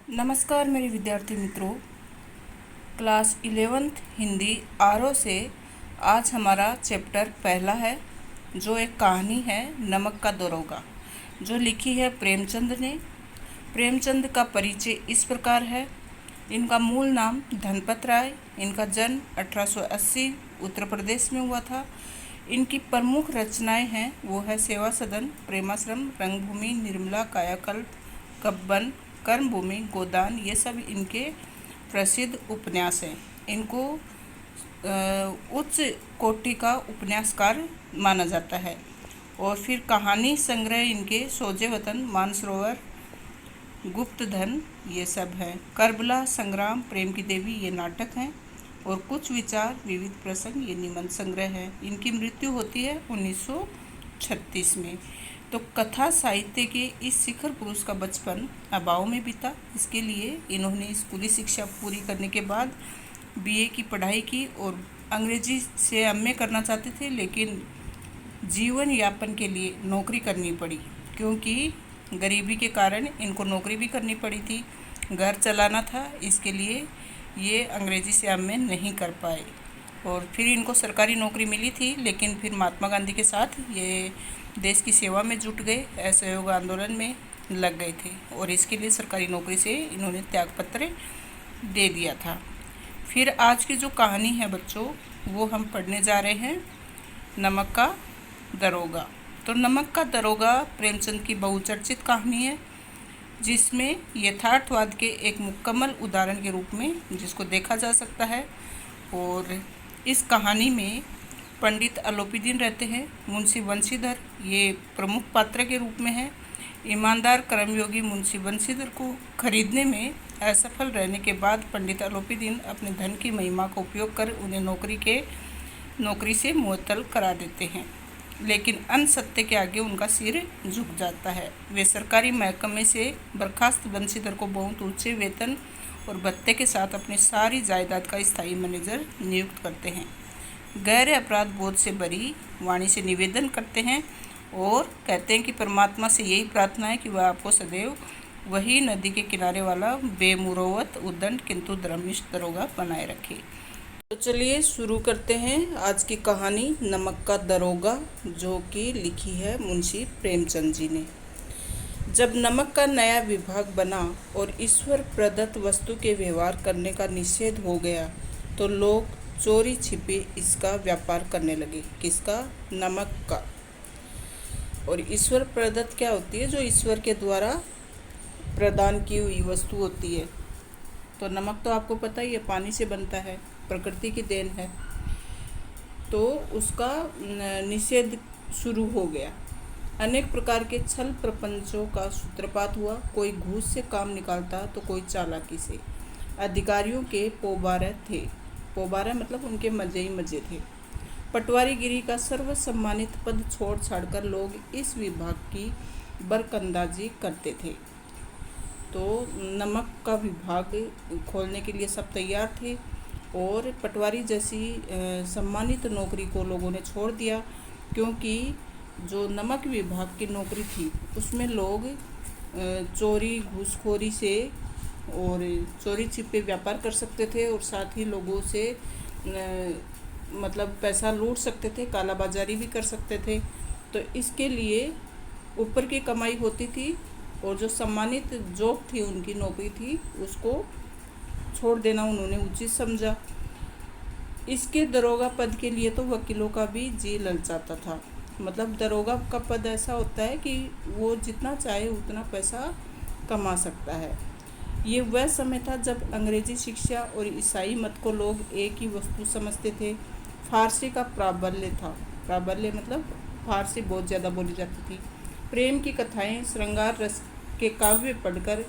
नमस्कार मेरे विद्यार्थी मित्रों, क्लास 11th हिंदी आरओ से आज हमारा चैप्टर पहला है, जो एक कहानी है नमक का दरोगा, जो लिखी है प्रेमचंद ने। प्रेमचंद का परिचय इस प्रकार है। इनका मूल नाम धनपत राय। इनका जन्म 1880 उत्तर प्रदेश में हुआ था। इनकी प्रमुख रचनाएं हैं वो है सेवा सदन, प्रेमाश्रम, रंगभूमि, निर्मला, कायाकल्प, कब्बन, कर्मभूमि, गोदान। ये सब इनके प्रसिद्ध उपन्यास हैं। इनको उच्च कोटि का उपन्यासकार माना जाता है। और फिर कहानी संग्रह इनके सोजे वतन, मानसरोवर, गुप्त धन, ये सब है। करबला, संग्राम, प्रेम की देवी, ये नाटक हैं। और कुछ विचार, विविध प्रसंग, ये निबंध संग्रह है। इनकी मृत्यु होती है 1936 में। तो कथा साहित्य के इस शिखर पुरुष का बचपन अभाव में बीता। इसके लिए इन्होंने स्कूली शिक्षा पूरी करने के बाद बीए की पढ़ाई की और अंग्रेजी से एमए करना चाहते थे, लेकिन जीवन यापन के लिए नौकरी करनी पड़ी, क्योंकि गरीबी के कारण इनको नौकरी भी करनी पड़ी थी, घर चलाना था। इसके लिए ये अंग्रेजी से एमए नहीं कर पाए। और फिर इनको सरकारी नौकरी मिली थी, लेकिन फिर महात्मा गांधी के साथ ये देश की सेवा में जुट गए, असहयोग आंदोलन में लग गए थे और इसके लिए सरकारी नौकरी से इन्होंने त्यागपत्र दे दिया था। फिर आज की जो कहानी है बच्चों, वो हम पढ़ने जा रहे हैं, नमक का दरोगा। तो नमक का दरोगा प्रेमचंद की बहुचर्चित कहानी है, जिसमें यथार्थवाद के एक मुकम्मल उदाहरण के रूप में जिसको देखा जा सकता है। और इस कहानी में पंडित अलोपीदीन रहते हैं। मुंशी बंशीधर ये प्रमुख पात्र के रूप में है। ईमानदार कर्मयोगी मुंशी बंशीधर को खरीदने में असफल रहने के बाद पंडित अलोपीदीन अपने धन की महिमा का उपयोग कर उन्हें नौकरी से मुअत्तल करा देते हैं, लेकिन अनसत्य के आगे उनका सिर झुक जाता है। वे सरकारी महकमे से बर्खास्त बंशीधर को बहुत ऊंचे वेतन और भत्ते के साथ अपनी सारी जायदाद का स्थायी मैनेजर नियुक्त करते हैं। गहरे अपराध बोध से भरी वाणी से निवेदन करते हैं और कहते हैं कि परमात्मा से यही प्रार्थना है कि वह आपको सदैव वही नदी के किनारे वाला बेमुरौवत, उद्दंड किंतु धर्मनिष्ठ दरोगा बनाए रखे। तो चलिए शुरू करते हैं आज की कहानी नमक का दरोगा, जो कि लिखी है मुंशी प्रेमचंद जी ने। जब नमक का नया विभाग बना और ईश्वर प्रदत्त वस्तु के व्यवहार करने का निषेध हो गया, तो लोग चोरी छिपे इसका व्यापार करने लगे। किसका? नमक का। और ईश्वर प्रदत्त क्या होती है? जो ईश्वर के द्वारा प्रदान की हुई वस्तु होती है। तो नमक तो आपको पता ही है, पानी से बनता है, प्रकृति की देन है। तो उसका निषेध शुरू हो गया। अनेक प्रकार के छल प्रपंचों का सूत्रपात हुआ। कोई घूस से काम निकालता तो कोई चालाकी से। अधिकारियों के पोबारे थे। पोबारा मतलब उनके मजे ही मजे थे। पटवारीगिरी का सर्व सम्मानित पद छोड़ छाड़कर लोग इस विभाग की बरकंदाजी करते थे। तो नमक का विभाग खोलने के लिए सब तैयार थे और पटवारी जैसी सम्मानित नौकरी को लोगों ने छोड़ दिया, क्योंकि जो नमक विभाग की नौकरी थी उसमें लोग चोरी, घूसखोरी से और चोरी छिपे व्यापार कर सकते थे और साथ ही लोगों से मतलब पैसा लूट सकते थे, कालाबाजारी भी कर सकते थे। तो इसके लिए ऊपर की कमाई होती थी और जो सम्मानित जॉब थी, उनकी नौकरी थी, उसको छोड़ देना उन्होंने उचित समझा। इसके दरोगा पद के लिए तो वकीलों का भी जी ललचाता था। मतलब दरोगा का पद ऐसा होता है कि वो जितना चाहे उतना पैसा कमा सकता है। ये वह समय था जब अंग्रेजी शिक्षा और ईसाई मत को लोग एक ही वस्तु समझते थे। फारसी का प्राबल्य था। प्राबल्य मतलब फारसी बहुत ज़्यादा बोली जाती थी। प्रेम की कथाएं, श्रृंगार रस के काव्य पढ़कर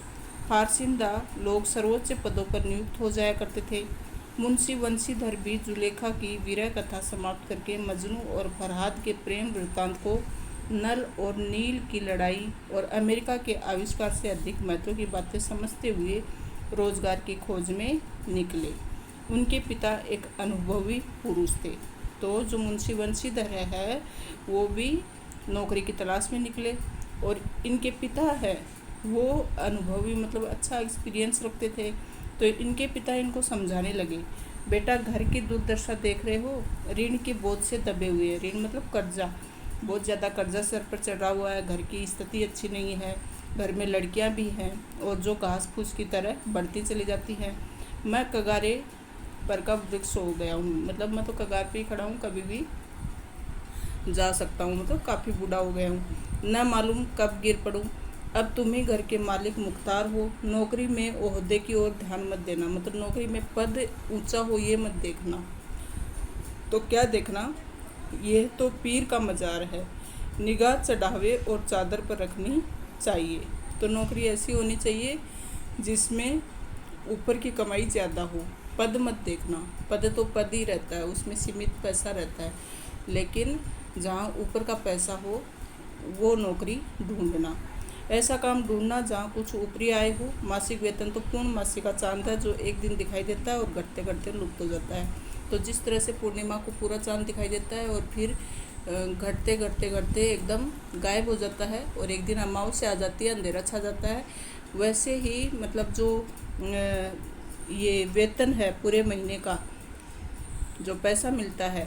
फारसिंदा लोग सर्वोच्च पदों पर नियुक्त हो जाया करते थे। मुंशी बंशीधर भी जुलेखा की विरह कथा समाप्त करके मजनू और फरहाद के प्रेम वृत्तांत को नल और नील की लड़ाई और अमेरिका के आविष्कार से अधिक महत्व की बातें समझते हुए रोजगार की खोज में निकले। उनके पिता एक अनुभवी पुरुष थे। तो जो मुंशी बंशीधर है वो भी नौकरी की तलाश में निकले और इनके पिता है वो अनुभवी मतलब अच्छा एक्सपीरियंस रखते थे। तो इनके पिता इनको समझाने लगे, बेटा घर की दुर्दशा देख रहे हो, ऋण के बोझ से दबे हुए हैं। ऋण मतलब कर्जा, बहुत ज़्यादा कर्जा सर पर चढ़ा हुआ है, घर की स्थिति अच्छी नहीं है, घर में लड़कियां भी हैं और जो घास फूस की तरह बढ़ती चली जाती हैं। मैं कगारे पर का वृक्ष हो गया हूँ, मतलब मैं तो कगार पे ही खड़ा हूँ, कभी भी जा सकता हूँ, मतलब काफ़ी बूढ़ा हो गया हूँ, न मालूम कब गिर पड़ूँ। अब तुम ही घर के मालिक मुख्तार हो, नौकरी में ओहदे की ओर ध्यान मत देना, मतलब नौकरी में पद ऊंचा हो ये मत देखना। तो क्या देखना, ये तो पीर का मज़ार है, निगाह चढ़ावे और चादर पर रखनी चाहिए। तो नौकरी ऐसी होनी चाहिए जिसमें ऊपर की कमाई ज़्यादा हो। पद मत देखना, पद तो पद ही रहता है, उसमें सीमित पैसा रहता है, लेकिन जहाँ ऊपर का पैसा हो वो नौकरी ढूंढना। ऐसा काम ढूंढना जहाँ कुछ ऊपरी आय हो। मासिक वेतन तो पूर्ण मासिक का चांद है जो एक दिन दिखाई देता है और घटते घटते लुप्त हो जाता है। तो जिस तरह से पूर्णिमा को पूरा चांद दिखाई देता है और फिर घटते घटते घटते एकदम गायब हो जाता है और एक दिन अमावस्या आ जाती है, अंधेरा छा जाता है, वैसे ही मतलब जो ये वेतन है पूरे महीने का जो पैसा मिलता है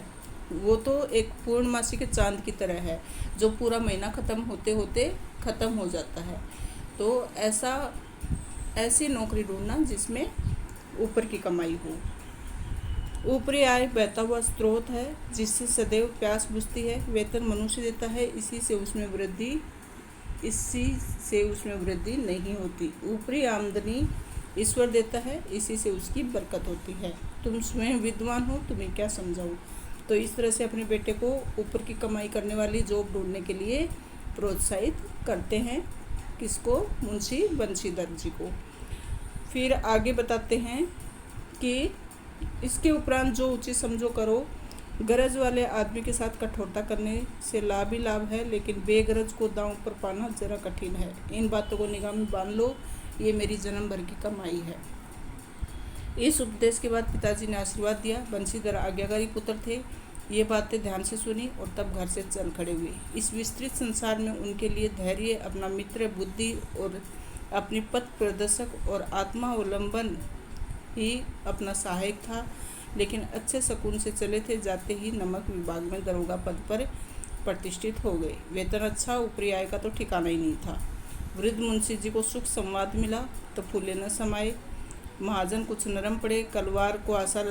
वो तो एक पूर्णमासी के चांद की तरह है जो पूरा महीना ख़त्म होते होते ख़त्म हो जाता है। तो ऐसी नौकरी ढूंढना जिसमें ऊपर की कमाई हो। ऊपरी आय बहता हुआ स्रोत है जिससे सदैव प्यास बुझती है। वेतन मनुष्य देता है, इसी से उसमें वृद्धि नहीं होती। ऊपरी आमदनी ईश्वर देता है, इसी से उसकी बरकत होती है। तुम स्वयं विद्वान हो, तुम्हें क्या समझाऊं। तो इस तरह से अपने बेटे को ऊपर की कमाई करने वाली जॉब ढूंढने के लिए प्रोत्साहित करते हैं। किसको? मुंशी बंशीधर जी को। फिर आगे बताते हैं कि इसके उपरांत जो उचित समझो करो। गरज वाले आदमी के साथ कठोरता करने से लाभ ही लाभ है, लेकिन बेगरज को दांव पर पाना जरा कठिन है। इन बातों को निगाह में बांध लो, ये मेरी जन्म भर की कमाई है। इस उपदेश के बाद पिताजी ने आशीर्वाद दिया। बंशीधर आज्ञाकारी पुत्र थे, ये बातें ध्यान से सुनी और तब घर से चल खड़े हुए। इस विस्तृत संसार में उनके लिए धैर्य, अपना मित्र, बुद्धि और अपनी पथ प्रदर्शक और आत्मावलंबन ही अपना सहायक था। लेकिन अच्छे शकुन से चले थे, जाते ही नमक विभाग में दरोगा पद पर प्रतिष्ठित हो गए। वेतन अच्छा, ऊपरी आय का तो ठिकाना ही नहीं था। वृद्ध मुंशी जी को सुख संवाद मिला तो फूले न समाये। महाजन कुछ नरम पड़े, कलवार को आशा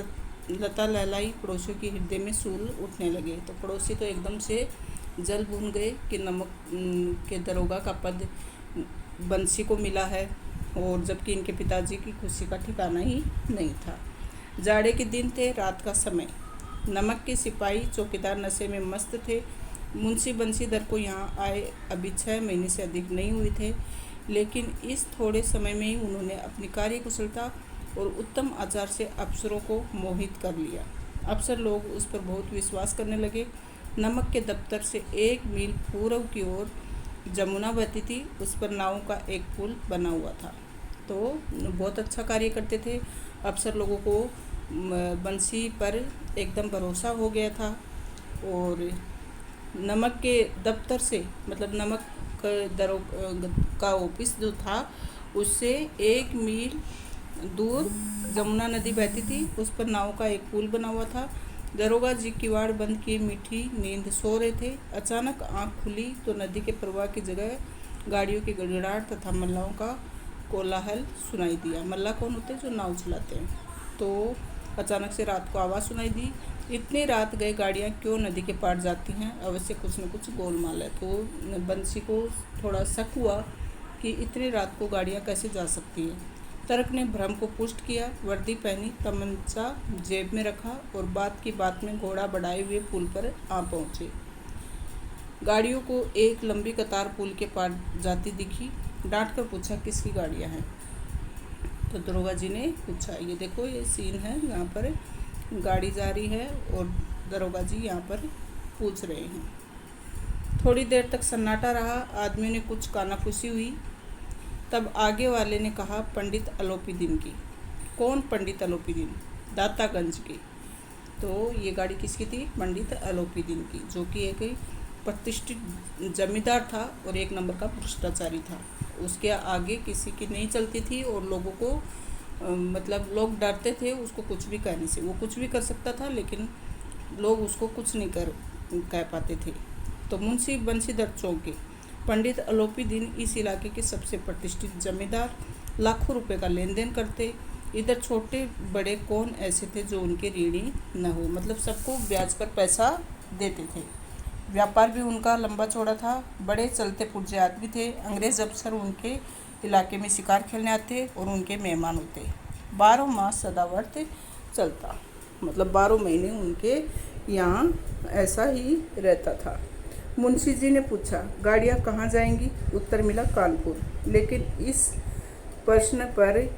लता लहलाई, पड़ोसियों के हृदय में सूल उठने लगे। तो पड़ोसी तो एकदम से जल भून गए कि नमक के दरोगा का पद बंसी को मिला है, और जबकि इनके पिताजी की खुशी का ठिकाना ही नहीं था। जाड़े के दिन थे, रात का समय। नमक के सिपाही चौकीदार नशे में मस्त थे। मुंशी बंशीधर को यहाँ आए अभी 6 महीने से अधिक नहीं हुए थे, लेकिन इस थोड़े समय में ही उन्होंने अपनी कार्यकुशलता और उत्तम आचार से अफसरों को मोहित कर लिया। अफसर लोग उस पर बहुत विश्वास करने लगे। नमक के दफ्तर से 1 मील पूर्व की ओर जमुना बहती थी, उस पर नाव का एक पुल बना हुआ था। तो बहुत अच्छा कार्य करते थे। अफसर लोगों को बंसी पर एकदम भरोसा हो गया था। और नमक के दफ्तर से मतलब नमक का ऑफिस जो था उससे 1 मील दूर जमुना नदी बहती थी, उस पर नाव का एक पुल बना हुआ था। दरोगा जी किवाड़ बंद किए मीठी नींद सो रहे थे। अचानक आंख खुली तो नदी के प्रवाह की जगह गाड़ियों की गड़गड़ाहट तथा मल्लाहों का कोलाहल सुनाई दिया। मल्लाह कौन होते हैं? जो नाव चलाते हैं। तो अचानक से रात को आवाज़ सुनाई दी, इतनी रात गए गाड़ियाँ क्यों नदी के पार जाती हैं? अवश्य कुछ न कुछ गोलमाल है। तो बंसी को थोड़ा शक हुआ कि इतनी रात को गाड़ियाँ कैसे जा सकती हैं। तर्क ने भ्रम को पुष्ट किया। वर्दी पहनी, तमंचा जेब में रखा और बात की बात में घोड़ा बढ़ाए हुए पुल पर आ पहुँचे। गाड़ियों को एक लंबी कतार पुल के पार जाती दिखी। डांट कर पूछा, किसकी गाड़ियाँ हैं? तो दरोगा जी ने पूछा, ये देखो ये सीन है, यहाँ पर गाड़ी जा रही है और दरोगा जी यहाँ पर पूछ रहे हैं। थोड़ी देर तक सन्नाटा रहा। आदमी ने कुछ कानाफूसी हुई। तब आगे वाले ने कहा, पंडित अलोपीदीन की। कौन पंडित अलोपीदीन? दातागंज की। तो ये गाड़ी किसकी थी? पंडित अलोपीदीन की, जो कि एक प्रतिष्ठित जमींदार था और 1 नंबर का भ्रष्टाचारी था। उसके आगे किसी की नहीं चलती थी और लोगों को मतलब लोग डरते थे उसको कुछ भी कहने से। वो कुछ भी कर सकता था लेकिन लोग उसको कुछ नहीं कह पाते थे। तो मुंशी बंशीधर चौके पंडित अलोपी दीन इस इलाके के सबसे प्रतिष्ठित जमींदार, लाखों रुपए का लेन देन करते। इधर छोटे बड़े कौन ऐसे थे जो उनके ऋणी न हो, मतलब सबको ब्याज पर पैसा देते थे। व्यापार भी उनका लंबा चौड़ा था, बड़े चलते पुर्जे आदमी थे। अंग्रेज अफसर उनके इलाके में शिकार खेलने आते और उनके मेहमान होते। 12 मास सदावर्त चलता, मतलब 12 महीने उनके यहाँ ऐसा ही रहता था। मुंशी जी ने पूछा, गाड़ियाँ कहाँ जाएंगी? उत्तर मिला, कानपुर। लेकिन इस प्रश्न पर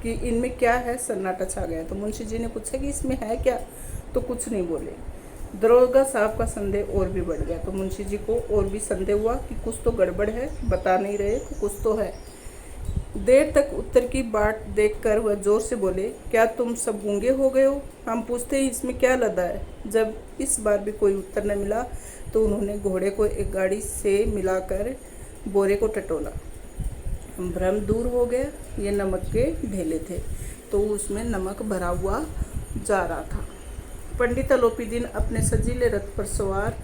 कि इनमें क्या है, सन्नाटा छा गया। तो मुंशी जी ने पूछा कि इसमें है क्या? तो कुछ नहीं बोले। दरोगा साहब का संदेह और भी बढ़ गया। तो मुंशी जी को और भी संदेह हुआ कि कुछ तो गड़बड़ है, बता नहीं रहे तो कुछ तो है। देर तक उत्तर की बाट देखकर वह जोर से बोले, क्या तुम सब गूंगे हो गए हो? हम पूछते हैं इसमें क्या लदा है। जब इस बार भी कोई उत्तर न मिला तो उन्होंने घोड़े को एक गाड़ी से मिलाकर बोरे को टटोला। भ्रम दूर हो गया। ये नमक के ढेले थे, तो उसमें नमक भरा हुआ जा रहा था। पंडित अलोपी दीन अपने सजीले रथ पर सवार,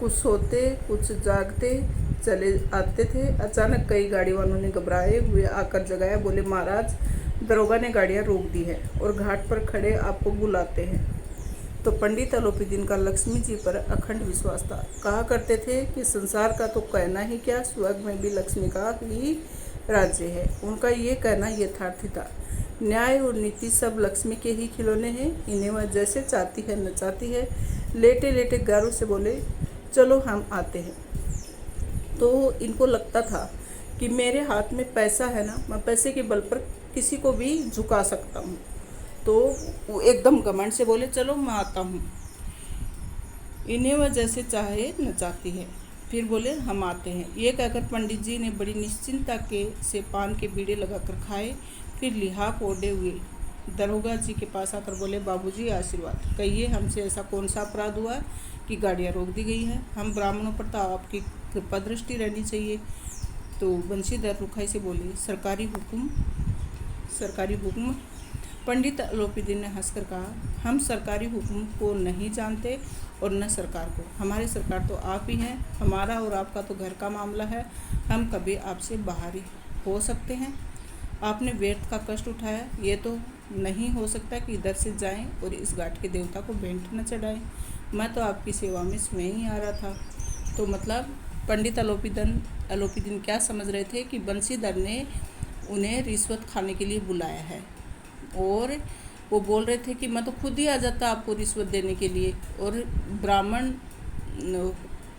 कुछ सोते कुछ जागते चले आते थे। अचानक कई गाड़ी वालों ने घबराए हुए आकर जगाया। बोले, महाराज, दरोगा ने गाड़ियाँ रोक दी है और घाट पर खड़े आपको बुलाते हैं। तो पंडित अलोपी दीन का लक्ष्मी जी पर अखंड विश्वास था। कहा करते थे कि संसार का तो कहना ही क्या, स्वर्ग में भी लक्ष्मी का ही राज्य है। उनका ये कहना यथार्थ था। न्याय और नीति सब लक्ष्मी के ही खिलौने हैं, इन्हें वह जैसे चाहती है नचाती है। लेटे लेटे गारों से बोले, चलो हम आते हैं। तो इनको लगता था कि मेरे हाथ में पैसा है ना, मैं पैसे के बल पर किसी को भी झुका सकता हूँ। तो वो एकदम घमंड से बोले, चलो मैं आता हूँ। इन्हें वह जैसे चाहे नचाती है। फिर बोले, हम आते हैं। ये कहकर पंडित जी ने बड़ी निश्चिंतता से पान के बीड़े लगाकर खाए। फिर लिहाफ ओढ़े हुए दरोगा जी के पास आकर बोले, बाबूजी आशीर्वाद, कहिए हमसे ऐसा कौन सा अपराध हुआ कि गाड़ियाँ रोक दी गई हैं? हम ब्राह्मणों पर तो आपकी कृपा दृष्टि रहनी चाहिए। तो बंशीधर रुखाई से बोले, सरकारी हुक्म। पंडित अलोपी दीन ने हंसकर कहा, हम सरकारी हुक्म को नहीं जानते और न सरकार को। हमारी सरकार तो आप ही हैं। हमारा और आपका तो घर का मामला है। हम कभी आपसे बाहरी हो सकते हैं? आपने व्यर्थ का कष्ट उठाया। ये तो नहीं हो सकता कि इधर से जाएं और इस घाट के देवता को भेंट न चढ़ाएं। मैं तो आपकी सेवा में स्वयं ही आ रहा था। तो मतलब पंडित अलोपी दीन क्या समझ रहे थे कि बंशीधर ने उन्हें रिश्वत खाने के लिए बुलाया है, और वो बोल रहे थे कि मैं तो खुद ही आ जाता आपको रिश्वत देने के लिए, और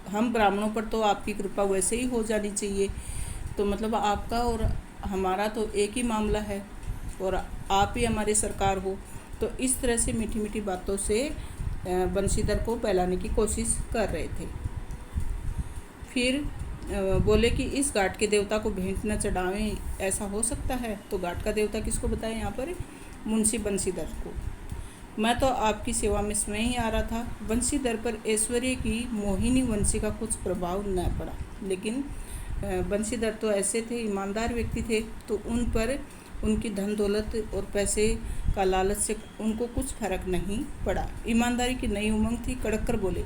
हम ब्राह्मणों पर तो आपकी कृपा वैसे ही हो जानी चाहिए। तो मतलब आपका और हमारा तो एक ही मामला है और आप ही हमारी सरकार हो। तो इस तरह से मीठी मीठी बातों से बंशीधर को बहलाने की कोशिश कर रहे थे। फिर बोले कि इस घाट के देवता को भेंट न चढ़ावें, ऐसा हो सकता है? तो घाट का देवता किसको बताएं? यहाँ पर मुंशी बंशीधर को। मैं तो आपकी सेवा में स्वयं ही आ रहा था। बंशीधर पर ऐश्वर्य की मोहिनी वंशी का कुछ प्रभाव न पड़ा, लेकिन बंशीधर तो ऐसे थे, ईमानदार व्यक्ति थे, तो उन पर उनकी धन दौलत और पैसे का लालच से उनको कुछ फर्क नहीं पड़ा। ईमानदारी की नई उमंग थी। कड़क कर बोले,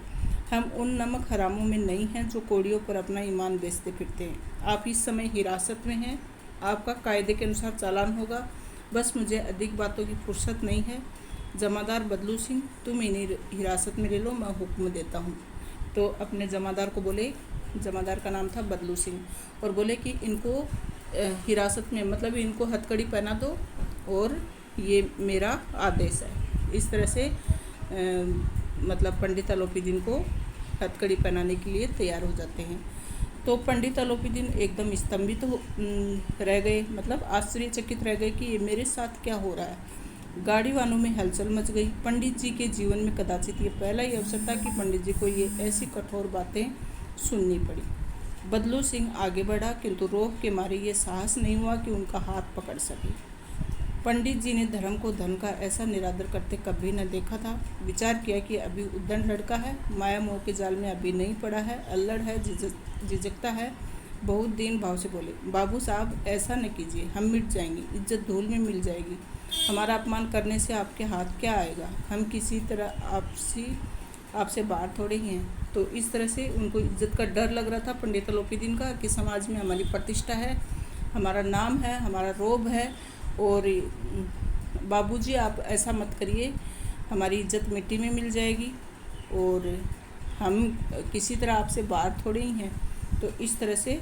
हम उन नमक हरामों में नहीं हैं जो कोड़ियों पर अपना ईमान बेचते फिरते हैं। आप इस समय हिरासत में हैं, आपका कायदे के अनुसार चालान होगा। बस मुझे अधिक बातों की फुर्सत नहीं है। जमादार बदलू सिंह, तुम इन्हें हिरासत में ले लो, मैं हुक्म देता हूँ। तो अपने जमादार को बोले, जमादार का नाम था बदलू सिंह, और बोले कि इनको हिरासत में, मतलब इनको हथकड़ी पहना दो और ये मेरा आदेश है। इस तरह से मतलब पंडित अलोपी दीन को हथकड़ी पहनाने के लिए तैयार हो जाते हैं। तो पंडित अलोपी दीन एकदम स्तंभित रह गए, मतलब आश्चर्यचकित रह गए कि ये मेरे साथ क्या हो रहा है। गाड़ी वालों में हलचल मच गई। पंडित जी के जीवन में कदाचित ये पहला ही अवसर था कि पंडित जी को ये ऐसी कठोर बातें सुननी पड़ी। बदलू सिंह आगे बढ़ा, किंतु रोह के मारे ये साहस नहीं हुआ कि उनका हाथ पकड़ सके। पंडित जी ने धर्म को धन का ऐसा निरादर करते कभी न देखा था। विचार किया कि अभी उद्दंड लड़का है, माया मोह के जाल में अभी नहीं पड़ा है, अल्लड़ है, झिझकता है, बहुत दीन भाव से बोले, बाबू साहब ऐसा न कीजिए, हम मिट जाएंगे, इज्जत धूल में मिल जाएगी। हमारा अपमान करने से आपके हाथ क्या आएगा? हम किसी तरह आपसे बाहर थोड़े ही हैं। तो इस तरह से उनको इज्जत का डर लग रहा था पंडित अलोपीदीन का, कि समाज में हमारी प्रतिष्ठा है, हमारा नाम है, हमारा रोब है, और बाबूजी आप ऐसा मत करिए, हमारी इज्जत मिट्टी में मिल जाएगी और हम किसी तरह आपसे बाहर थोड़े ही हैं। तो इस तरह से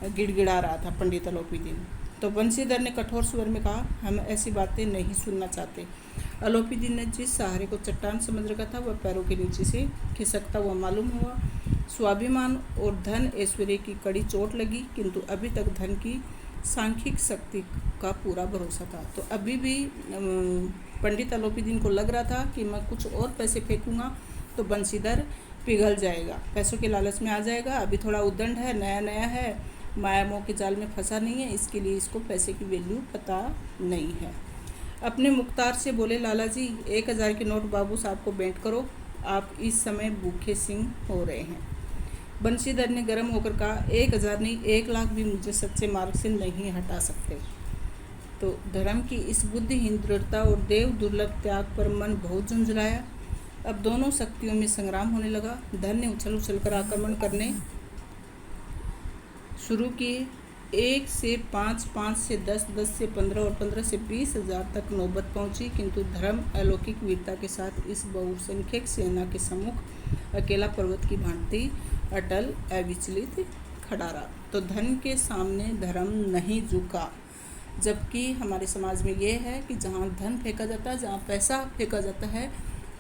गिड़गिड़ा रहा था पंडित अलोपीदीन। तो बंशीधर ने कठोर स्वर में कहा, हम ऐसी बातें नहीं सुनना चाहते। अलोपीदीन ने जिस सहारे को चट्टान समझ रखा था वह पैरों के नीचे से खिसकता हुआ मालूम हुआ। स्वाभिमान और धन ऐश्वर्य की कड़ी चोट लगी, किंतु अभी तक धन की सांख्यिक शक्ति का पूरा भरोसा था। तो अभी भी पंडित अलोपीदीन को लग रहा था कि मैं कुछ और पैसे फेंकूंगा तो बंशीधर पिघल जाएगा, पैसों के लालच में आ जाएगा। अभी थोड़ा उद्दंड है, नया नया है, माया मोह के जाल में फंसा नहीं है, इसके लिए इसको पैसे की वैल्यू पता नहीं है। अपने मुख्तार से बोले, लाला जी 1000 के नोट बाबू साहब को भेंट करो, आप इस समय भूखे सिंह हो रहे हैं। बंशीधर ने गर्म होकर कहा, 1000 नहीं, 1 लाख भी मुझे सच्चे मार्ग से नहीं हटा सकते। तो धर्म की इस बुद्धिहीन दृढ़ता और देव दुर्लभ त्याग पर मन बहुत झुंझलाया। अब दोनों शक्तियों में संग्राम होने लगा। धन ने उछल उछल कर आक्रमण करने शुरू किए। 1 से 5, 5 से 10, 10 से 15 और 15 से 20,000 तक नौबत पहुंची, किंतु धर्म अलौकिक वीरता के साथ इस बहुसंख्यक सेना के सम्मुख अकेला पर्वत की भांति अटल अविचलित खड़ा रहा। तो धन के सामने धर्म नहीं झुका। जबकि हमारे समाज में ये है कि जहाँ धन फेंका जाता है, जहाँ पैसा फेंका जाता है,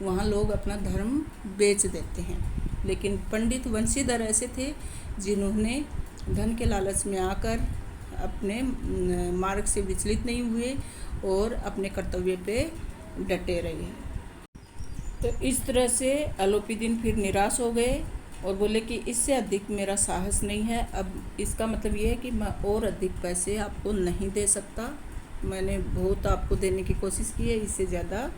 वहाँ लोग अपना धर्म बेच देते हैं। लेकिन पंडित बंशीधर ऐसे थे जिन्होंने धन के लालच में आकर अपने मार्ग से विचलित नहीं हुए और अपने कर्तव्य पे डटे रहे। तो इस तरह से अलोपीदीन फिर निराश हो गए और बोले कि इससे अधिक मेरा साहस नहीं है। अब इसका मतलब ये है कि मैं और अधिक पैसे आपको नहीं दे सकता, मैंने बहुत आपको देने की कोशिश की है, इससे ज़्यादा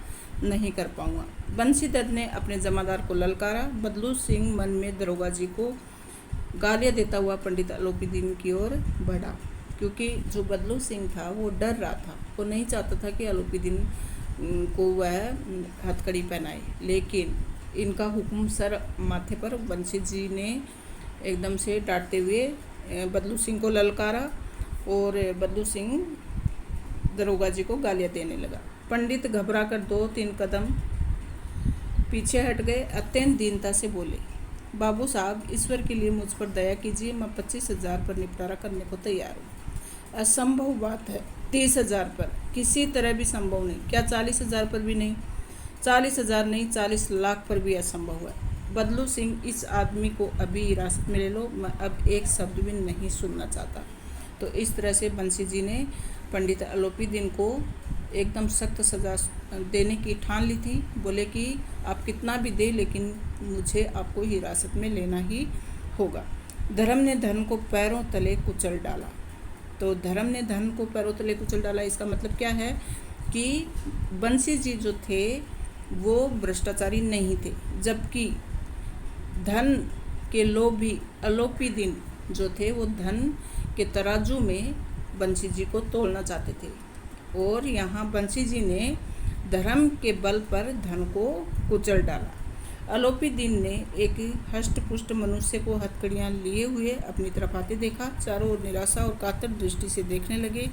नहीं कर पाऊँगा। बंशीधर ने अपने जमादार को ललकारा। बदलू सिंह मन में दरोगा जी को गालियाँ देता हुआ पंडित अलोपीदीन की ओर बढ़ा, क्योंकि जो बदलू सिंह था वो डर रहा था, वो नहीं चाहता था कि अलोपीदीन को वह हथकड़ी पहनाए। लेकिन इनका हुक्म सर माथे पर बंशी जी ने एकदम से डांटते हुए बदलू सिंह को ललकारा और बदलू सिंह दरोगा जी को गालियाँ देने लगा। पंडित घबराकर 2-3 कदम पीछे हट गए। अत्यंत दीनता से बोले, बाबू साहब ईश्वर के लिए मुझ पर दया कीजिए, मैं 25,000 पर निपटारा करने को तैयार हूँ। असंभव बात है, 30,000 पर किसी तरह भी संभव नहीं। क्या 40,000 पर भी नहीं? 40,000 नहीं, 40 लाख पर भी असंभव है। बदलू सिंह, इस आदमी को अभी हिरासत में ले लो, मैं अब एक शब्द भी नहीं सुनना चाहता। तो इस तरह से बंशी जी ने पंडित अलोपीदीन को एकदम सख्त सज़ा देने की ठान ली थी। बोले कि आप कितना भी दे, लेकिन मुझे आपको हिरासत में लेना ही होगा। धर्म ने धन को पैरों तले कुचल डाला। तो धर्म ने धन को पैरों तले कुचल डाला, इसका मतलब क्या है कि बंशी जी जो थे वो भ्रष्टाचारी नहीं थे, जबकि धन के लोभी अलोपीदीन जो थे वो धन के तराजू में बंशी जी को तोलना चाहते थे। और यहाँ बंशी जी ने धर्म के बल पर धन को कुचल डाला। अलोपीदीन ने एक हष्ट-पुष्ट मनुष्य को हथकड़ियाँ लिए हुए अपनी तरफ आते देखा। चारों ओर निराशा और कातर दृष्टि से देखने लगे।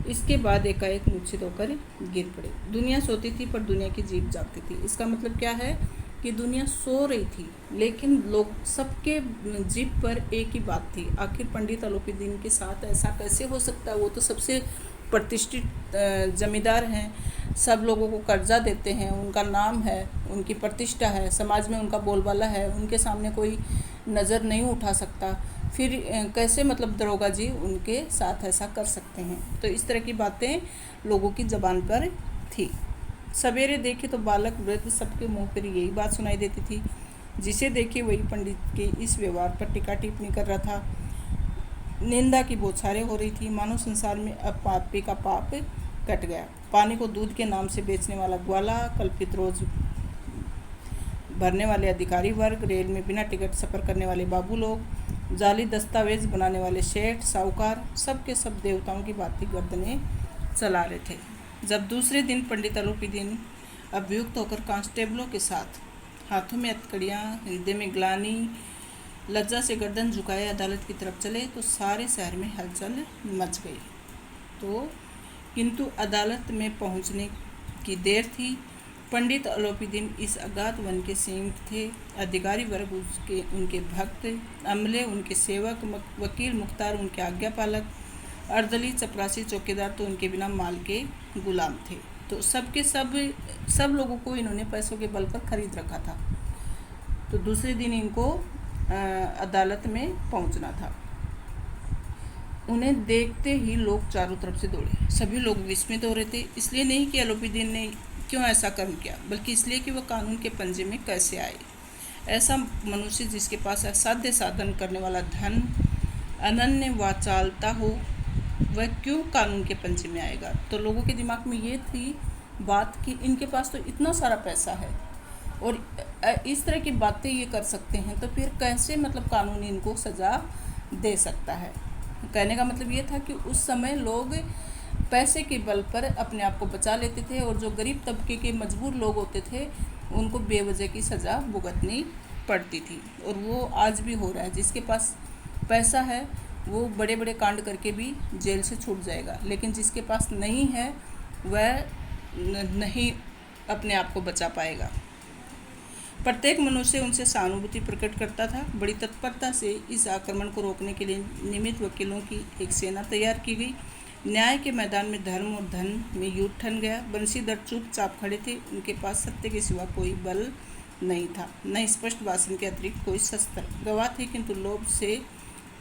इसके बाद एकाएक मूर्छित होकर गिर पड़े। दुनिया सोती थी पर दुनिया की जीभ जागती थी। इसका मतलब क्या है कि दुनिया सो रही थी, लेकिन लोग सबके जीभ पर एक ही बात थी, आखिर पंडित अलोपीदीन के साथ ऐसा कैसे हो सकता है? वो तो सबसे प्रतिष्ठित जमींदार हैं, सब लोगों को कर्जा देते हैं, उनका नाम है, उनकी प्रतिष्ठा है, समाज में उनका बोलबाला है, उनके सामने कोई नज़र नहीं उठा सकता। फिर कैसे मतलब दरोगा जी उनके साथ ऐसा कर सकते हैं? तो इस तरह की बातें लोगों की ज़बान पर थी। सवेरे देखे तो बालक वृद्ध सबके मुंह पर यही बात सुनाई देती थी। जिसे देखे वही पंडित के इस व्यवहार पर टीका टिप्पणी कर रहा था। निंदा की बौछारें हो रही थी, मानो संसार में अब पापी का पाप कट गया। पानी को दूध के नाम से बेचने वाला ग्वाला, कल्पित रोज भरने वाले अधिकारी वर्ग, रेल में बिना टिकट सफ़र करने वाले बाबू लोग, जाली दस्तावेज बनाने वाले सेठ साहूकार सबके सब देवताओं की भांति गर्दनें चला रहे थे। जब दूसरे दिन पंडित आलोपीदीन अभियुक्त होकर कांस्टेबलों के साथ हाथों में हथकड़ियाँ, हृदय में ग्लानि, लज्जा से गर्दन झुकाए अदालत की तरफ चले तो सारे शहर में हलचल मच गई। किंतु अदालत में पहुंचने की देर थी। पंडित आलोपीदीन इस अगाध वन के सिंह थे। अधिकारी वर्ग उनके भक्त, अमले उनके सेवक, वकील मुख्तार उनके आज्ञापालक, अर्दली चपरासी चौकीदार तो उनके बिना माल के गुलाम थे। तो सब लोगों को इन्होंने पैसों के बल पर खरीद रखा था। तो दूसरे दिन इनको अदालत में पहुंचना था। उन्हें देखते ही लोग चारों तरफ से दौड़े। सभी लोग विस्मित हो रहे थे, इसलिए नहीं कि आलोपीदीन ने क्यों ऐसा कर्म किया, बल्कि इसलिए कि वह कानून के पंजे में कैसे आए। ऐसा मनुष्य जिसके पास असाध्य साधन करने वाला धन, अनन्य वाचालता हो, वह क्यों कानून के पंजे में आएगा। तो लोगों के दिमाग में ये थी बात कि इनके पास तो इतना सारा पैसा है और इस तरह की बातें ये कर सकते हैं, तो फिर कैसे मतलब कानून इनको सज़ा दे सकता है। कहने का मतलब ये था कि उस समय लोग पैसे के बल पर अपने आप को बचा लेते थे और जो गरीब तबके के मजबूर लोग होते थे उनको बेवजह की सज़ा भुगतनी पड़ती थी। और वो आज भी हो रहा है। जिसके पास पैसा है वो बड़े बड़े कांड करके भी जेल से छूट जाएगा, लेकिन जिसके पास नहीं है वह नहीं अपने आप को बचा पाएगा। प्रत्येक मनुष्य उनसे सहानुभूति प्रकट करता था। बड़ी तत्परता से इस आक्रमण को रोकने के लिए नियमित वकीलों की एक सेना तैयार की गई। न्याय के मैदान में धर्म और धन में युद्ध ठन गया। बंशीधर चुपचाप खड़े थे। उनके पास सत्य के सिवा कोई बल नहीं था, न स्पष्ट भाषण के अतिरिक्त कोई शस्त्र। गवाह थे किंतु लोभ से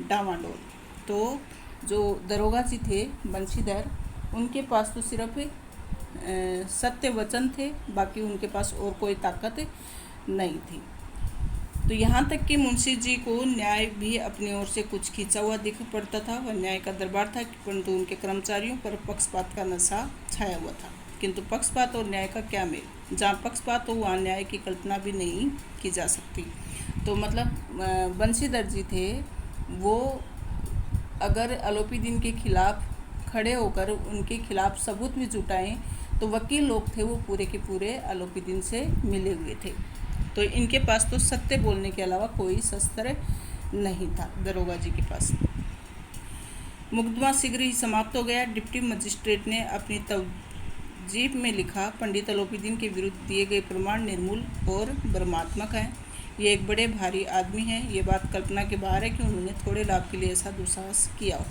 डामाडोल। तो जो दरोगा जी थे बंशीधर, उनके पास तो सिर्फ सत्य वचन थे, बाकी उनके पास और कोई ताकत नहीं थी। तो यहाँ तक कि मुंशी जी को न्याय भी अपनी ओर से कुछ खींचा हुआ दिख पड़ता था। वह न्याय का दरबार था, परंतु उनके कर्मचारियों पर पक्षपात का नशा छाया हुआ था। किंतु पक्षपात और न्याय का क्या मेल। जहाँ पक्षपात हो वहाँ न्याय की कल्पना भी नहीं की जा सकती। तो मतलब बंशीधर जी थे, वो अगर आलोपीदीन के खिलाफ खड़े होकर उनके खिलाफ सबूत भी जुटाएं तो वकील लोग थे वो पूरे के पूरे आलोपीदीन से मिले हुए थे। तो इनके पास तो सत्य बोलने के अलावा कोई शस्त्र नहीं था दरोगा जी के पास। मुकदमा शीघ्र ही समाप्त हो गया। डिप्टी मजिस्ट्रेट ने अपनी तवजीब में लिखा, पंडित आलोपीदीन के विरुद्ध दिए गए प्रमाण निर्मूल और भ्रमात्मक हैं। ये एक बड़े भारी आदमी हैं। ये बात कल्पना के बाहर है कि उन्होंने थोड़े लाभ के लिए ऐसा दुस्साहस किया हो।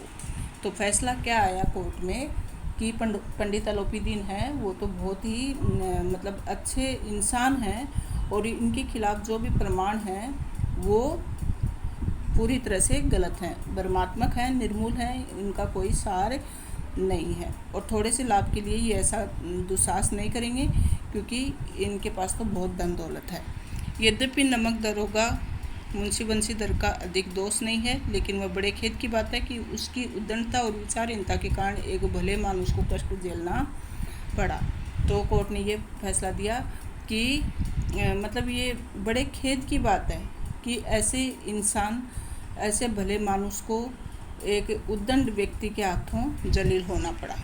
तो फैसला क्या आया कोर्ट में कि पंडित आलोपीदीन हैं वो तो बहुत ही मतलब अच्छे इंसान हैं और इनके खिलाफ जो भी प्रमाण हैं वो पूरी तरह से गलत हैं, भ्रमात्मक हैं, निर्मूल हैं, इनका कोई सार नहीं है। और थोड़े से लाभ के लिए ये ऐसा दुस्साहस नहीं करेंगे क्योंकि इनके पास तो बहुत धन दौलत है। यद्यपि नमक दरोगा मुंशी बंशीधर का अधिक दोष नहीं है, लेकिन वह बड़े खेद की बात है कि उसकी उद्दंडता और विचारहीनता के कारण एक भले मानुष को कष्ट झेलना पड़ा। तो कोर्ट ने ये फैसला दिया कि मतलब ये बड़े खेद की बात है कि ऐसे इंसान, ऐसे भले मानुष को एक उद्दंड व्यक्ति के हाथों जलील होना पड़ा।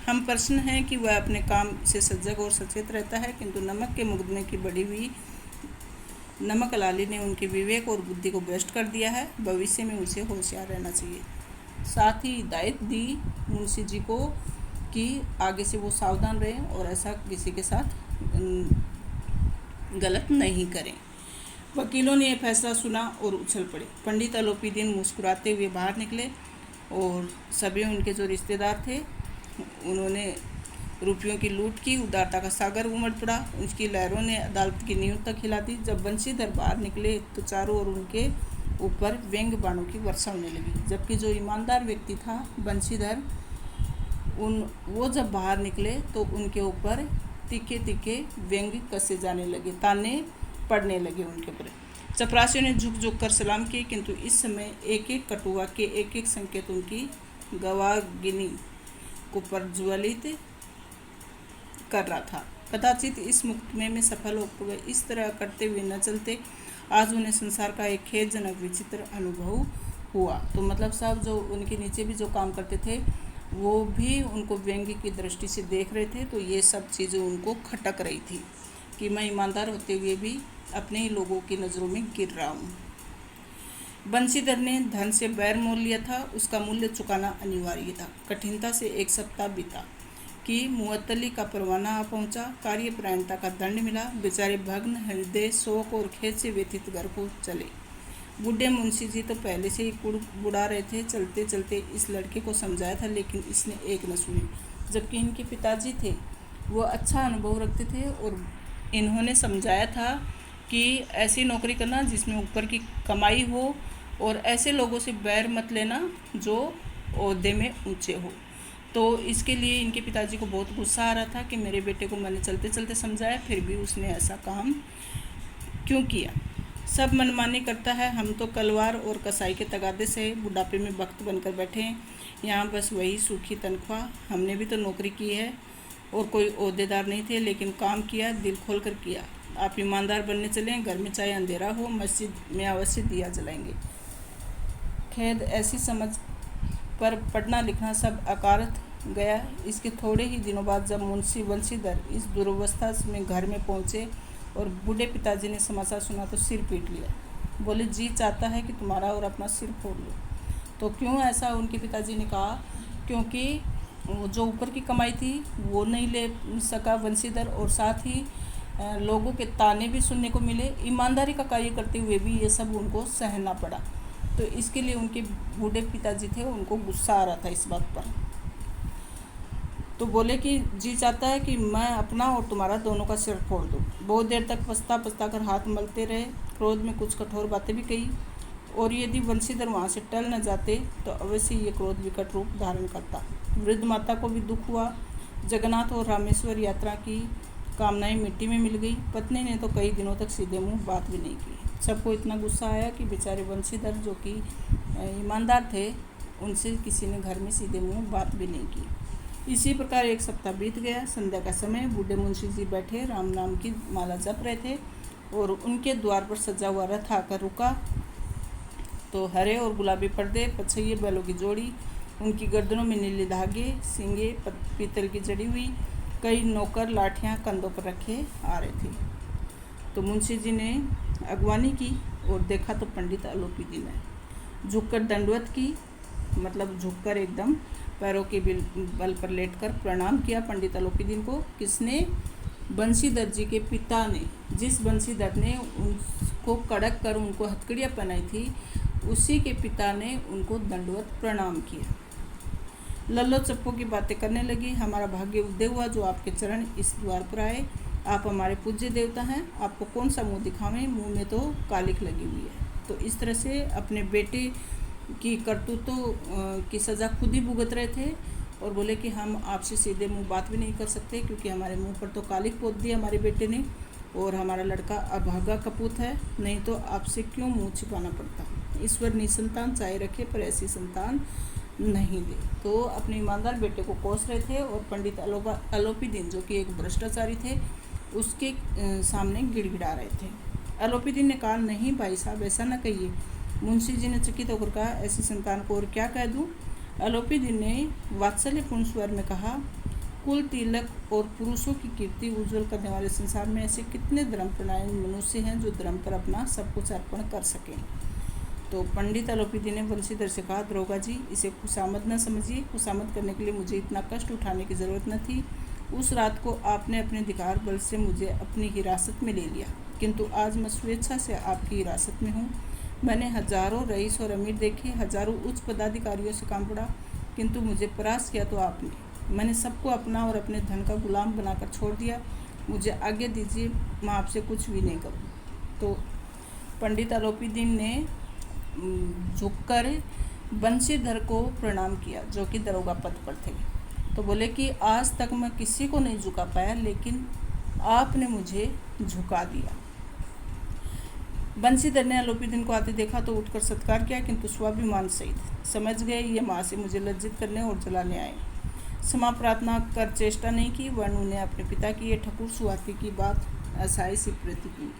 हम प्रश्न हैं कि वह अपने काम से सजग और सचेत रहता है, किंतु नमक के मुकदमे की बढ़ी हुई नमक लाली ने उनके विवेक और बुद्धि को भ्रष्ट कर दिया है। भविष्य में उसे होशियार रहना चाहिए। साथ ही हिदायत दी मुंशी जी को कि आगे से वो सावधान रहें और ऐसा किसी के साथ गलत नहीं करें। वकीलों ने यह फैसला सुना और उछल पड़े। पंडित आलोपीदीन मुस्कुराते हुए बाहर निकले और सभी उनके जो रिश्तेदार थे उन्होंने रुपयों की लूट की। उदारता का सागर उमड़ पड़ा। उसकी लहरों ने अदालत की नींव तक हिला दी। जब बंशीधर बाहर निकले तो चारों ओर उनके ऊपर व्यंग्य बाणों की वर्षा होने लगी। जबकि जो ईमानदार व्यक्ति था बंशीधर, वो जब बाहर निकले तो उनके ऊपर तीखे तीखे व्यंग्य कसे जाने लगे, ताने पड़ने लगे उनके ऊपर। चपरासियों ने झुक झुक कर सलाम किए, किंतु इस समय एक एक कटुआ के एक एक संकेत उनकी गवागिनी को प्रज्वलित कर रहा था। कदाचित इस मुकदमे में सफल होकर वे इस तरह करते हुए न चलते, आज उन्हें संसार का एक खेदजनक विचित्र अनुभव हुआ। तो मतलब सब जो उनके नीचे भी जो काम करते थे वो भी उनको व्यंग्य की दृष्टि से देख रहे थे। तो ये सब चीज़ें उनको खटक रही थी कि मैं ईमानदार होते हुए भी अपने ही लोगों की नज़रों में गिर रहा हूँ। बंशीधर ने धन से बैर मोल लिया था, उसका मूल्य चुकाना अनिवार्य था। कठिनता से एक सप्ताह बीता कि मुअत्तली का परवाना आ पहुंचा। कार्यपरायणता का दंड मिला। बेचारे भग्न हृदय शोक और खेद से व्यथित घर को चले। बूढ़े मुंशी जी तो पहले से ही कुड़ बुढ़ा रहे थे। चलते चलते इस लड़के को समझाया था लेकिन इसने एक न सुनी। जबकि इनके पिताजी थे वो अच्छा अनुभव रखते थे और इन्होंने समझाया था कि ऐसी नौकरी करना जिसमें ऊपर की कमाई हो और ऐसे लोगों से बैर मत लेना जो ओहदे में ऊंचे हो। तो इसके लिए इनके पिताजी को बहुत गुस्सा आ रहा था कि मेरे बेटे को मैंने चलते चलते समझाया फिर भी उसने ऐसा काम क्यों किया। सब मनमानी करता है। हम तो कलवार और कसाई के तगादे से बुढ़ापे में वक्त बनकर बैठे हैं। यहाँ बस वही सूखी तनख्वाह। हमने भी तो नौकरी की है और कोई ओहदेदार नहीं थे लेकिन काम किया, दिल खोल कर किया। आप ईमानदार बनने चलें, घर में चाहे अंधेरा हो मस्जिद में अवश्य दिया जलाएंगे। खेद ऐसी समझ पर पढ़ना लिखना सब अकारत गया। इसके थोड़े ही दिनों बाद जब मुंशी बंशीधर इस दुर्वस्था में घर में पहुँचे और बूढ़े पिताजी ने समाचार सुना तो सिर पीट लिया। बोले जी चाहता है कि तुम्हारा और अपना सिर फोड़ लो। तो क्यों ऐसा उनके पिताजी ने कहा? क्योंकि जो ऊपर की कमाई थी वो नहीं ले सका बंशीधर और साथ ही लोगों के ताने भी सुनने को मिले। ईमानदारी का कार्य करते हुए भी ये सब उनको सहना पड़ा। तो इसके लिए उनके बूढ़े पिताजी थे उनको गुस्सा आ रहा था इस बात पर। तो बोले कि जी चाहता है कि मैं अपना और तुम्हारा दोनों का सिर फोड़ दूँ। बहुत देर तक पछता पछता कर हाथ मलते रहे। क्रोध में कुछ कठोर बातें भी कही और यदि बंशीधर वहाँ से टल न जाते तो अवश्य ये क्रोध विकट रूप धारण करता। वृद्ध माता को भी दुख हुआ। जगन्नाथ और रामेश्वर यात्रा की कामनाएं मिट्टी में मिल गई। पत्नी ने तो कई दिनों तक सीधे मुंह बात भी नहीं की। सबको इतना गुस्सा आया कि बेचारे बंशीधर जो कि ईमानदार थे उनसे किसी ने घर में सीधे मुंह बात भी नहीं की। इसी प्रकार एक सप्ताह बीत गया। संध्या का समय बूढ़े मुंशी जी बैठे राम नाम की माला जप रहे थे और उनके द्वार पर सजा हुआ रथ आकर रुका। तो हरे और गुलाबी पर्दे, पछैये बैलों की जोड़ी, उनकी गर्दनों में नीले धागे, सींगे पीतल की जड़ी हुई, कई नौकर लाठियां कंधों पर रखे आ रहे थे। तो मुंशी जी ने अगवानी की और देखा तो पंडित अलोपी ने झुककर दंडवत की, मतलब झुककर एकदम पैरों के बल पर लेटकर प्रणाम किया पंडित अलोपीदीन को। किसने? बंशीधर जी के पिता ने। जिस बंशीधर ने उनको कड़क कर उनको हथकड़ियाँ पहनाई थी उसी के पिता ने उनको दंडवत प्रणाम किया। लल्लो चप्पो की बातें करने लगी। हमारा भाग्य उदय हुआ जो आपके चरण इस द्वार पर आए। आप हमारे पूज्य देवता हैं। आपको कौन सा मुँह दिखावें, मुँह में तो कालिख लगी हुई है। तो इस तरह से अपने बेटे की करतूतों की सज़ा खुद ही भुगत रहे थे और बोले कि हम आपसे सीधे मुंह बात भी नहीं कर सकते क्योंकि हमारे मुंह पर तो कालिख पोत दी हमारे बेटे ने और हमारा लड़का अभागा कपूत है, नहीं तो आपसे क्यों मुंह छिपाना पड़ता। ईश्वर निसंतान चाहे रखे पर ऐसी संतान नहीं दे। तो अपने ईमानदार बेटे को कोस रहे थे और पंडित अलोपीदीन जो कि एक भ्रष्टाचारी थे उसके सामने गिड़गिड़ा रहे थे। अलोपीदीन ने कहा, नहीं भाई साहब ऐसा न कहिए। मुंशी जी ने चकित होकर कहा, ऐसी संतान को और क्या कह दूं। अलोपीदीन ने वात्सल्यपूर्ण स्वर में कहा, कुल तिलक और पुरुषों की कीर्ति उज्जवल करने वाले संसार में ऐसे कितने धर्मपरायण मनुष्य हैं जो धर्म पर अपना सब कुछ अर्पण कर सकें। तो पंडित अलोपीदीन ने बंशीधर से कहा, दरोगा जी इसे खुशामद न समझिए। खुशामद करने के लिए मुझे इतना कष्ट उठाने की ज़रूरत न थी। उस रात को आपने अपने अधिकार बल से मुझे अपनी हिरासत में ले लिया, किंतु आज मैं स्वेच्छा से आपकी हिरासत में हूँ। मैंने हजारों रईस और अमीर देखे, हजारों उच्च पदाधिकारियों से काम पड़ा, किंतु मुझे परास्त किया तो आपने। मैंने सबको अपना और अपने धन का गुलाम बनाकर छोड़ दिया। मुझे आज्ञा दीजिए, मैं आपसे कुछ भी नहीं करूँ। तो पंडित अलोपीदीन ने झुककर बंशीधर को प्रणाम किया जो कि दरोगा पद पर थे। तो बोले कि आज तक मैं किसी को नहीं झुका पाया लेकिन आपने मुझे झुका दिया। बंशीधर ने अलोपीदीन को आते देखा तो उठकर सत्कार किया, किंतु स्वाभिमान सहित। समझ गए ये माँ से मुझे लज्जित करने और जलाने आए। क्षमा प्रार्थना कर चेष्टा नहीं की, वरन उन्हें अपने पिता की ये ठकुर सुहाती की बात असहाय सी प्रती की।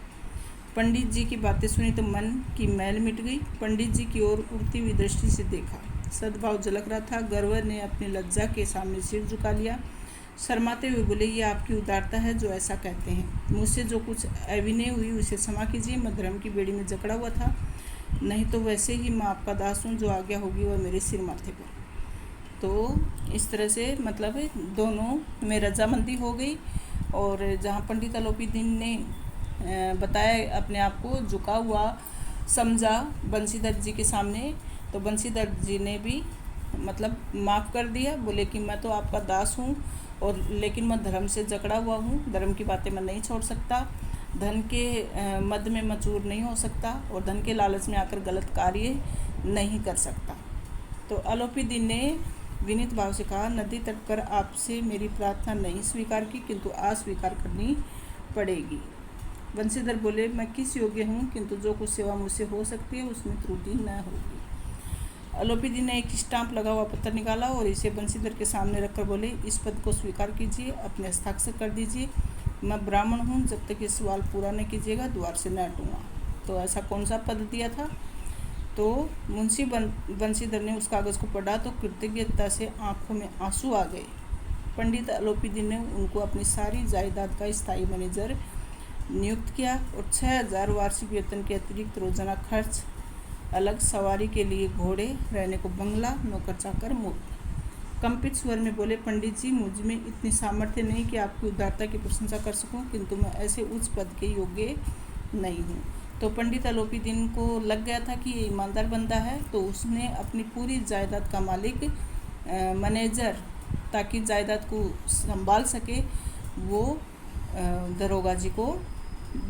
पंडित जी की बातें सुनी तो मन की मैल मिट गई। पंडित जी की ओर उड़ती हुई दृष्टि से देखा, सद्भाव झलक रहा था। गर्व ने अपनी लज्जा के सामने सिर झुका लिया। शर्माते हुए बोले, ये आपकी उदारता है जो ऐसा कहते हैं। मुझसे जो कुछ अभिनय हुई उसे क्षमा कीजिए। मैं धर्म की बेड़ी में जकड़ा हुआ था, नहीं तो वैसे ही मैं आपका दास हूँ। जो आज्ञा होगी वह मेरे सिर माथे पर। तो इस तरह से मतलब दोनों में रजामंदी हो गई। और जहाँ पंडित अलोपीदीन ने बताया, अपने आप को झुका हुआ समझा बंशीधर जी के सामने, तो बंशीधर जी ने भी मतलब माफ़ कर दिया। बोले कि मैं तो आपका दास हूँ, और लेकिन मैं धर्म से जकड़ा हुआ हूँ। धर्म की बातें मैं नहीं छोड़ सकता। धन के मद में मैं चूर नहीं हो सकता, और धन के लालच में आकर गलत कार्य नहीं कर सकता। तो अलोपीदीन ने विनीत भाव से कहा, नदी तट पर आपसे मेरी प्रार्थना नहीं स्वीकार की, किंतु अस्वीकार करनी पड़ेगी। बंशीधर बोले, मैं किस योग्य हूँ, किंतु जो कुछ सेवा मुझसे हो सकती है उसमें त्रुटि न होगी। अलोपीदीन ने एक स्टाम्प लगा हुआ पत्र निकाला और इसे बंशीधर के सामने रखकर बोले, इस पद को स्वीकार कीजिए, अपने हस्ताक्षर कर दीजिए। मैं ब्राह्मण हूँ, जब तक ये सवाल पूरा नहीं कीजिएगा द्वार से न हटूँगा। तो ऐसा कौन सा पद दिया था? तो मुंशी बंशीधर ने उस कागज़ को पढ़ा तो कृतज्ञता से आंखों में आंसू आ गए। पंडित अलोपीदीन ने उनको अपनी सारी जायदाद का स्थायी मैनेजर नियुक्त किया, और 6,000 वार्षिक वेतन के अतिरिक्त रोजाना खर्च, अलग सवारी के लिए घोड़े, रहने को बंगला, नौकर चाकर मुफ्त। कंपित स्वर में बोले, पंडित जी, मुझ में इतनी सामर्थ्य नहीं कि आपकी उदारता की प्रशंसा कर सकूं, किंतु मैं ऐसे उच्च पद के योग्य नहीं हूँ। तो पंडित अलोपीदीन को लग गया था कि ये ईमानदार बंदा है, तो उसने अपनी पूरी जायदाद का मालिक मैनेजर, ताकि जायदाद को संभाल सके, वो दरोगा जी को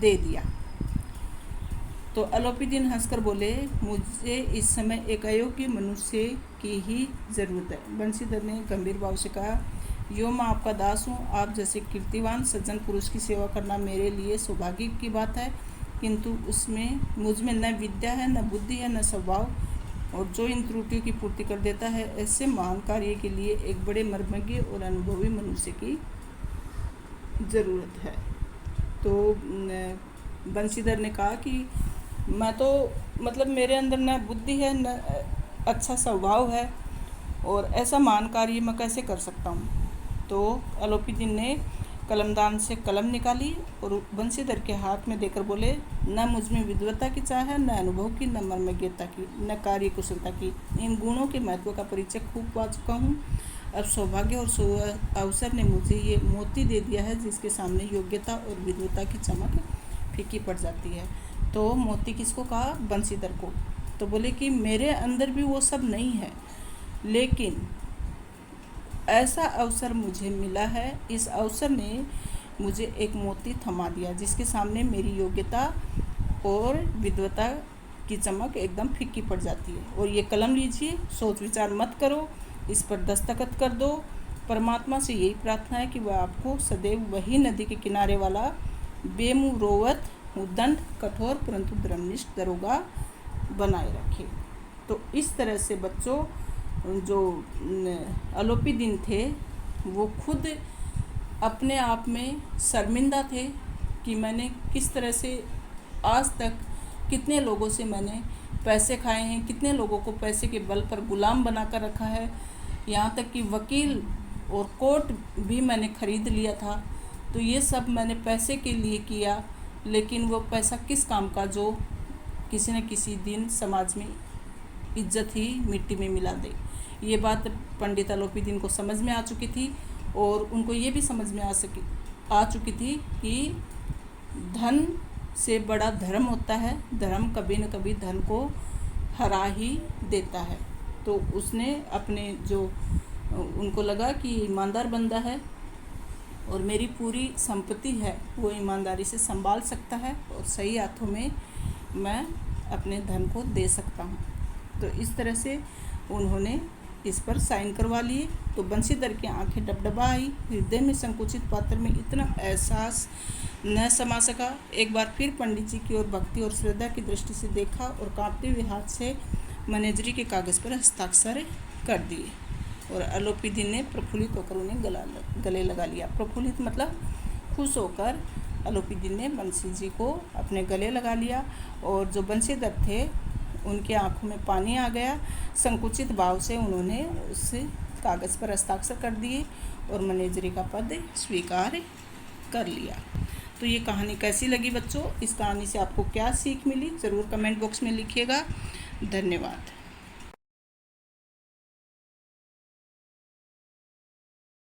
दे दिया। तो अलोपीदीन हंसकर बोले, मुझे इस समय एक अयोग्य मनुष्य की ही ज़रूरत है। बंशीधर ने गंभीर भाव से कहा, यो मैं आपका दास हूँ। आप जैसे कीर्तिवान सज्जन पुरुष की सेवा करना मेरे लिए सौभाग्य की बात है, किंतु उसमें मुझ में न विद्या है, न बुद्धि है, न स्वभाव, और जो इन त्रुटियों की पूर्ति कर देता है, ऐसे महान कार्य के लिए एक बड़े मर्मज्ञ और अनुभवी मनुष्य की ज़रूरत है। तो बंशीधर ने कहा कि मैं तो मतलब मेरे अंदर न बुद्धि है, न अच्छा स्वभाव है, और ऐसा महान कार्य मैं कैसे कर सकता हूँ। तो अलोपीदीन ने कलमदान से कलम निकाली और बंशीधर के हाथ में देकर बोले, न मुझ में विद्वता की चाह है, न अनुभव की, न मर्मज्ञता की, न कार्य कुशलता की। इन गुणों के महत्व का परिचय खूब पा चुका हूँ। अब सौभाग्य और अवसर ने मुझे ये मोती दे दिया है, जिसके सामने योग्यता और विद्वता की चमक फीकी पड़ जाती है। तो मोती किसको कहा? बंशीधर को। तो बोले कि मेरे अंदर भी वो सब नहीं है, लेकिन ऐसा अवसर मुझे मिला है। इस अवसर ने मुझे एक मोती थमा दिया, जिसके सामने मेरी योग्यता और विद्वता की चमक एकदम फीकी पड़ जाती है। और ये कलम लीजिए, सोच विचार मत करो, इस पर दस्तखत कर दो। परमात्मा से यही प्रार्थना है कि वह आपको सदैव वही नदी के किनारे वाला बेमुरोवत, उद्दंड, कठोर परंतु धर्मनिष्ठ दरोगा बनाए रखे। तो इस तरह से बच्चों, जो अलोपीदीन थे वो खुद अपने आप में शर्मिंदा थे कि मैंने किस तरह से आज तक कितने लोगों से मैंने पैसे खाए हैं, कितने लोगों को पैसे के बल पर गुलाम बना कर रखा है, यहाँ तक कि वकील और कोर्ट भी मैंने खरीद लिया था। तो ये सब मैंने पैसे के लिए किया, लेकिन वो पैसा किस काम का जो किसी न किसी दिन समाज में इज्जत ही मिट्टी में मिला दे। ये बात पंडित अलोपीदीन को समझ में आ चुकी थी, और उनको ये भी समझ में आ चुकी थी कि धन से बड़ा धर्म होता है। धर्म कभी न कभी धन को हरा ही देता है। तो उसने अपने जो उनको लगा कि ईमानदार बंदा है और मेरी पूरी संपत्ति है वो ईमानदारी से संभाल सकता है, और सही हाथों में मैं अपने धन को दे सकता हूँ। तो इस तरह से उन्होंने इस पर साइन करवा लिए। तो बंशीधर की आंखें डबडबा आई। हृदय में संकुचित पात्र में इतना एहसास न समा सका। एक बार फिर पंडित जी की ओर भक्ति और श्रद्धा की दृष्टि से देखा, और कांपते हुए हाथ से मैनेजरी के कागज़ पर हस्ताक्षर कर दिए। और अलोपीदीन ने प्रफुल्लित होकर उन्हें गले लगा लिया। प्रफुल्लित मतलब खुश होकर अलोपीदी ने बंसी जी को अपने गले लगा लिया और जो बंसीधर थे उनकी आंखों में पानी आ गया। संकुचित भाव से उन्होंने उस कागज़ पर हस्ताक्षर कर दिए और मैनेजरी का पद स्वीकार कर लिया। तो ये कहानी कैसी लगी बच्चों? इस कहानी से आपको क्या सीख मिली ज़रूर कमेंट बॉक्स में लिखिएगा। धन्यवाद।